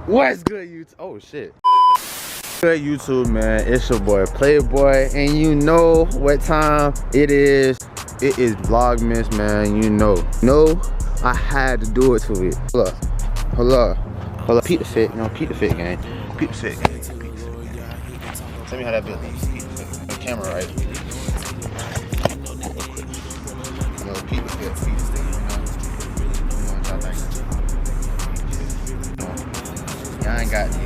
What's good, YouTube? Oh shit. Good YouTube, man. It's your boy Playboy, and you know what time it is. It is Vlogmas, man. You know. No, I had to do it to it. Hold up. Hold up. Hold up. Peep the fit. No, peep the fit, gang. Peep the fit, gang. Peep the fit, gang. Tell me how that feels. Peep the fit. The camera, right? You know, peep the fit. Peep the fit. You know what y'all think? I ain't got these.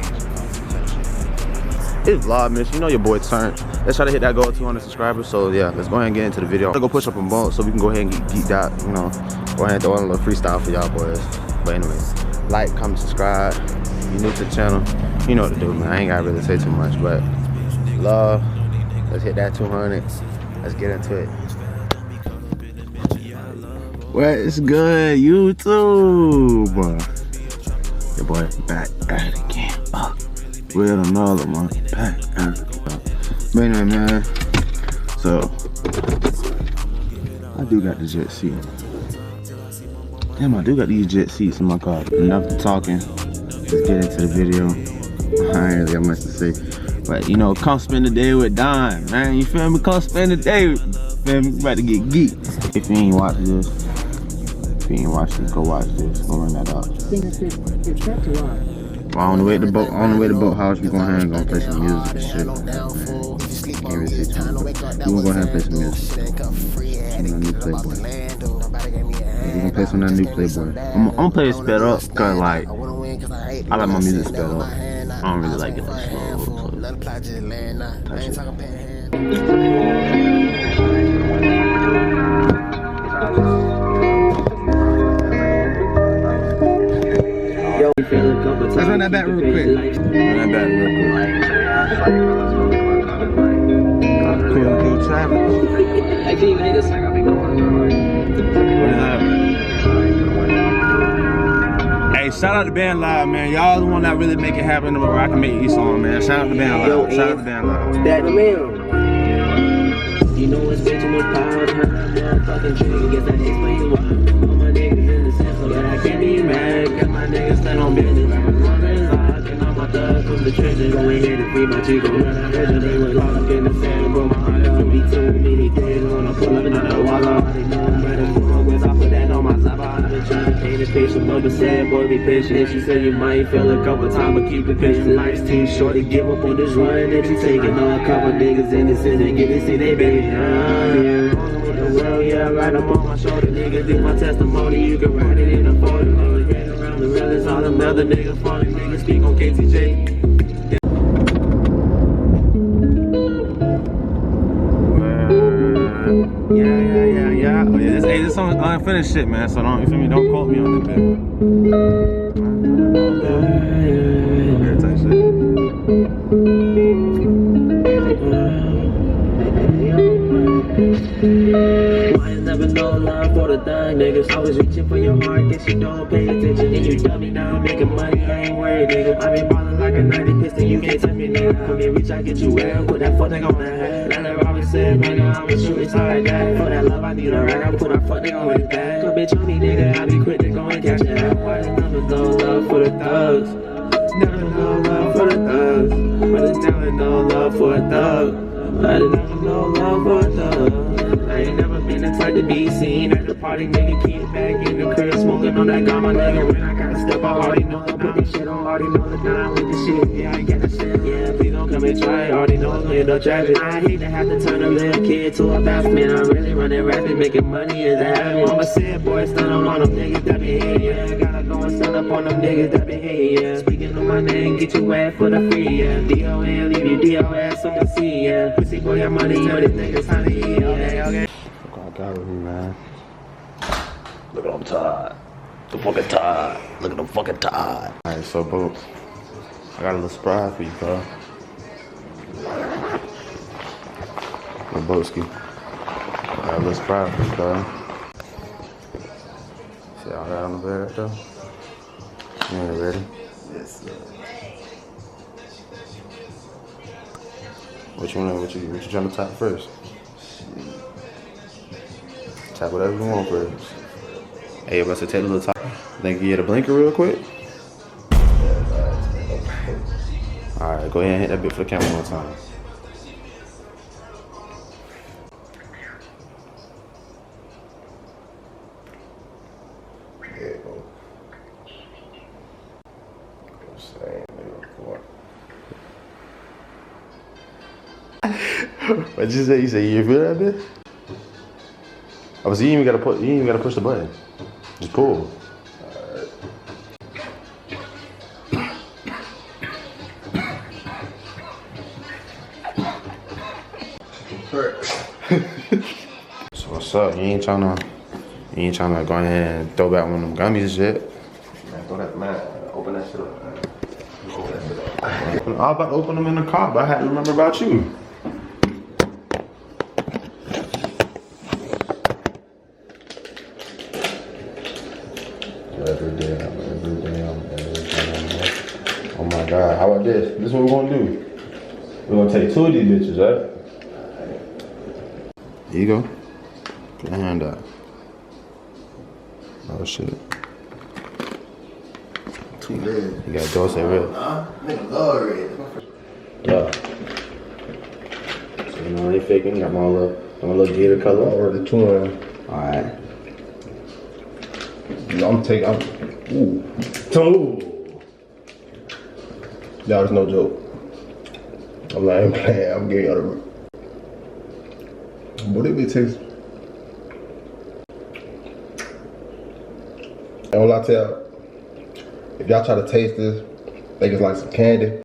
It's Vlogmas, you know your boy turned. Let's try to hit that goal of 200 subscribers. So yeah, let's go ahead and get into the video. I'm gonna go push up a bump so we can go ahead and get geeked out. You know, go ahead and throw in a little freestyle for y'all boys. But anyways, like, comment, subscribe. You new to the channel, you know what to do, man. I ain't gotta really say too much, but love. Let's hit that 200. Let's get into it. What's good, YouTube? Your boy back at it again. With another one. Back at it. But anyway, man. So I do got the jet seat. Damn, I do got these jet seats in my car. Enough talking. Let's get into the video. I ain't really got much to say. But you know, come spend the day with Don, man. You feel me? Come spend the day with me. About to get geeked. If you ain't watched this, go watch this. Go run that up. On the way to the boathouse, we gonna have to play some music and shit. Can't really say too much. We gonna go ahead and play some music. Some new Playboy. We gonna play some of that new Playboy. I'm gonna play it sped up, cause like I like my music sped up. I don't really like it slow. Let's run that back real quick. Cool traffic. Hey, shout out to Band Live, man. Y'all the one that really make it happen where I can make these songs, man. Shout out to Band Live. Shout out to Band Live. That the man. You know it's way too much power behind that motherfucking tree. Guess that explains why all my niggas in the central. But I can't be mad, got my niggas stand on business. I'm running live, and all my thugs from the trenches. Go ahead and free my chico. When I heard that they was all up in the sand, bro, my heart up. Be too many days when I pull up and I walk off. They know I'm ready for my west. I put that on my top. I've been trying to paint this patient, but sad boy, be patient. She said you might fail a couple times, but keep it patient. Life's too short to give up on this run that you taking. On a couple niggas in the city, get to see they baby. Yeah, right, I'm on my shoulder, nigga. Do my testimony, you can write it in a photo. Ran around the realest, all them other niggas falling. Niggas speak on KTJ. Yeah. Oh, yeah, this song is unfinished shit, man. So don't, you feel me? Don't quote me on this bit. Okay, type shit. Never no love for the thug niggas. Always reaching for your heart, guess you don't pay attention. And you dummy now, making money, I ain't worried, nigga. I been ballin' like a 90 piston, you can't touch me, nigga. Come here, reach, I get you wet. Put that fuck nigga on that head. Like Robin said, nigga, I'ma shoot it like that. For that love, I need a rag. I put that fuck nigga on his back. Come bitch on me, nigga, I be quick to go and catch that. Why there's never no love for the thugs? Never no love for the thugs. But there's never no love for a thug. But there's never no love for a thug. I ain't never been the type to be seen at the party, nigga. Keep back in the crib, smoking on that gamma, nigga. When I gotta step, I already know. Put this shit on, already know the time with the shit. Yeah, I get the shit, yeah. Please don't come and try, already know it's gonna end up tragic. I hate to have to turn a little kid to a boss man. I'm really running rapid, making money is a habit. I'm a sad boy, stand on them niggas that be hating, yeah. Gotta go and stand up on them niggas that be hating, yeah. Speaking of my name, get you wet for the free, yeah. D.O.N. leave you DOS on the sea, yeah. Pussy boy, your money, yo, these niggas honey, yeah. Okay. I got with me, man. Look at them tired. The fucking tired. Look at them fucking tired. Alright, so boats. I got a little surprise for you, bro. Little boatski. I got a little surprise for you, bro. See all that on the bed right there? You ain't ready? Yes, sir. What you trying to tap first? Tap whatever you want first. Hey, about to take a little top. Think you get a blinker real quick? Alright, go ahead and hit that bit for the camera one time. There you go. Same little court. What'd you say? You say you feel that bit? Oh, so you ain't even gotta push the button. Just pull. So what's up? You ain't tryna go ahead and throw back one of them gummies and shit? Man, throw that, man. Open that shit up, man. Open that shit up. I was about to open them in the car, but I had to remember about you. Every day. Oh my God, how about this? This is what we're gonna do. We're gonna take 2 of these bitches, right? Here you go. Put your hand out. Oh shit. Too red. You got Dulce Red. Nigga love red. Yeah. So you know they faking. Got my little gator color. Or the twin. Alright. I'm taking. Ooh. Y'all, it's no joke. I'm not even playing. I'm getting out of it. What it be taste? And when I tell, if y'all try to taste this, think it's like some candy.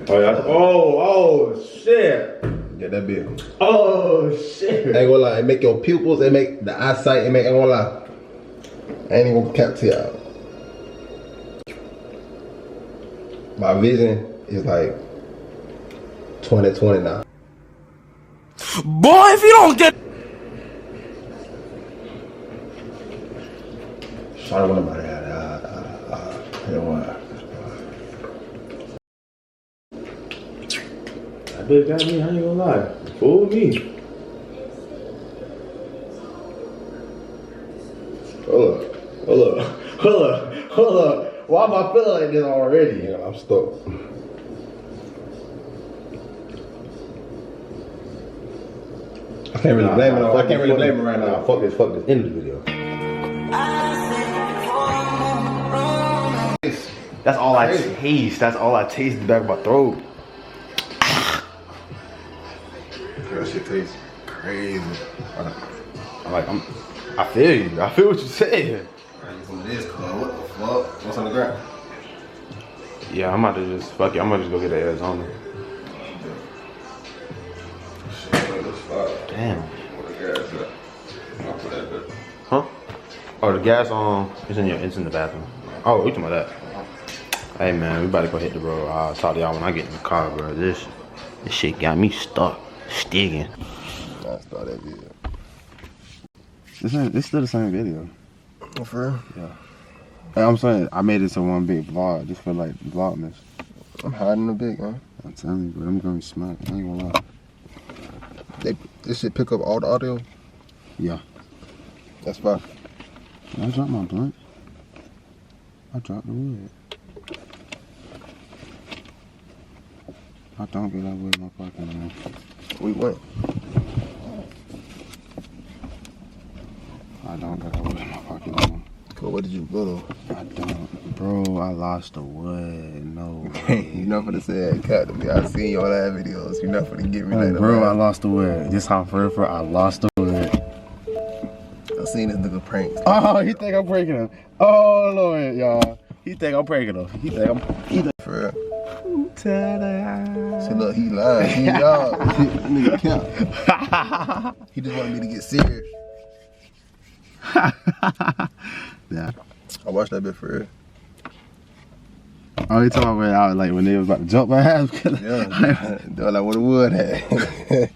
Oh yeah. Oh shit. Get that bit. Oh shit. Ain't gonna lie, it make your pupils, it make the eyesight, ain't gonna lie. I ain't even gonna cap to y'all. My vision is like 20/20 now. Boy, if you don't get... Sorry, what about that? That bitch got me, I ain't gonna lie. Fool me. Hold up. Why am I feeling like this already? Yeah, I'm stuck. I can't really blame it on. I can't really blame it right now. Fuck this. End of the video. That's all I taste. That's all I taste in the back of my throat. That shit tastes crazy. I feel you. I feel what you're saying. Some of this, cuz. What the fuck? What's on the ground? Yeah, I'm about to just fuck it. I'm gonna just go get the Arizona. Damn. Huh? Oh, the gas on. It's in the bathroom. Oh, we talking about that? Hey man, we about to go hit the road. I'll talk to y'all when I get in the car, bro. This shit got me stuck, sticking. I started that video. It's still the same video. Oh, for real? Yeah. Hey, I'm saying I made it to one big vlog just for like vlogmas. I'm hiding a bit, man. I'm telling you, but I'm gonna be smart. I ain't gonna lie. This shit pick up all the audio? Yeah. That's fine. I dropped my blunt. I dropped the wood. I don't get that wood in my pocket anymore. We went. I don't get that wood in my pocket anymore. Cool, what did you go though? I don't. Bro, I lost the wood. No way. You not finna say that cat to me. I seen your last videos. You not finna get me like that. Bro, I lost the wood. This how for I lost the wood. I seen this nigga prank. Oh, he think I'm breaking him. Oh, Lord, y'all. He think I'm breaking him. He think For real. See, look, he lying. He y'all. Nigga count. He just wanted me to get serious. Yeah. I watched that bit for real. Oh, he talking about like when they was about to jump my ass. Yeah. They were like, what the wood at?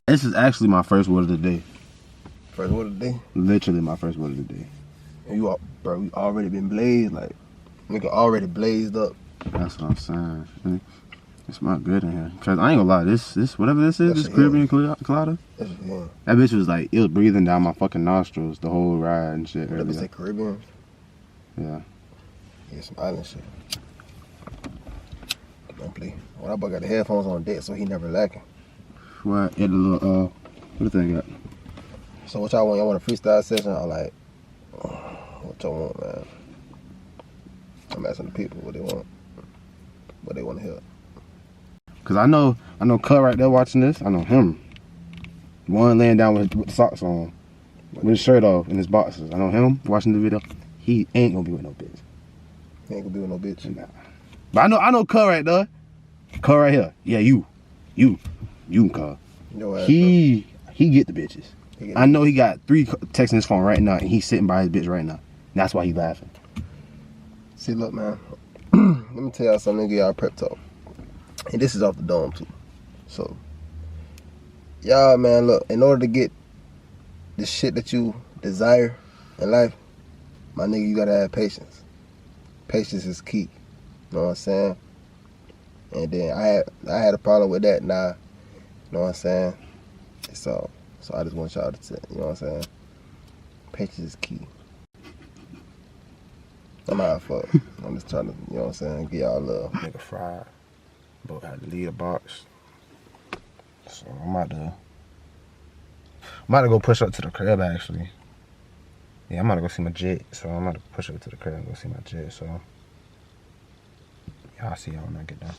This is actually my first wood of the day. First wood of the day? Literally my first wood of the day. And you all, bro, we already been blazed. Like, nigga already blazed up. That's what I'm saying. It smells good in here. Cause I ain't gonna lie, this whatever this is, this Caribbean Colada. That bitch was like, it was breathing down my fucking nostrils the whole ride and shit. What did they say, Caribbean? Yeah. Yeah, some island shit. Don't play. Well, that boy got the headphones on deck, so he never lacking. Right, at the little, what the thing got? So what y'all want? Y'all want a freestyle session? I like, what y'all want, man? I'm asking the people what they want. What they want to hear. Cause I know Cuz right there watching this. I know him. One laying down with the socks on, with his shirt off and his boxers. I know him watching the video. He ain't gonna be with no bitch. He ain't gonna be with no bitch. Nah. But I know Cuz right there. Cuz right here. Yeah, you, Cuz. He get the bitches. I know he got 3 texts in his phone right now, and he's sitting by his bitch right now. That's why he laughing. See, look, man. Let me tell y'all something. Give y'all prep talk. And this is off the dome too. So, y'all, man, look. In order to get the shit that you desire in life, my nigga, you gotta have patience. Patience is key. You know what I'm saying? And then I had a problem with that. Now, you know what I'm saying? So I just want y'all to say, you know what I'm saying? Patience is key. I'm out of fuck. I'm just trying to, you know what I'm saying, give y'all love. Nigga fried. But had to leave the box. So I'm about to go push up to the crib actually. Yeah, I'm about to go see my jet. So I'm about to push up to the crib and go see my jet. So yeah, I'll see y'all when I get done.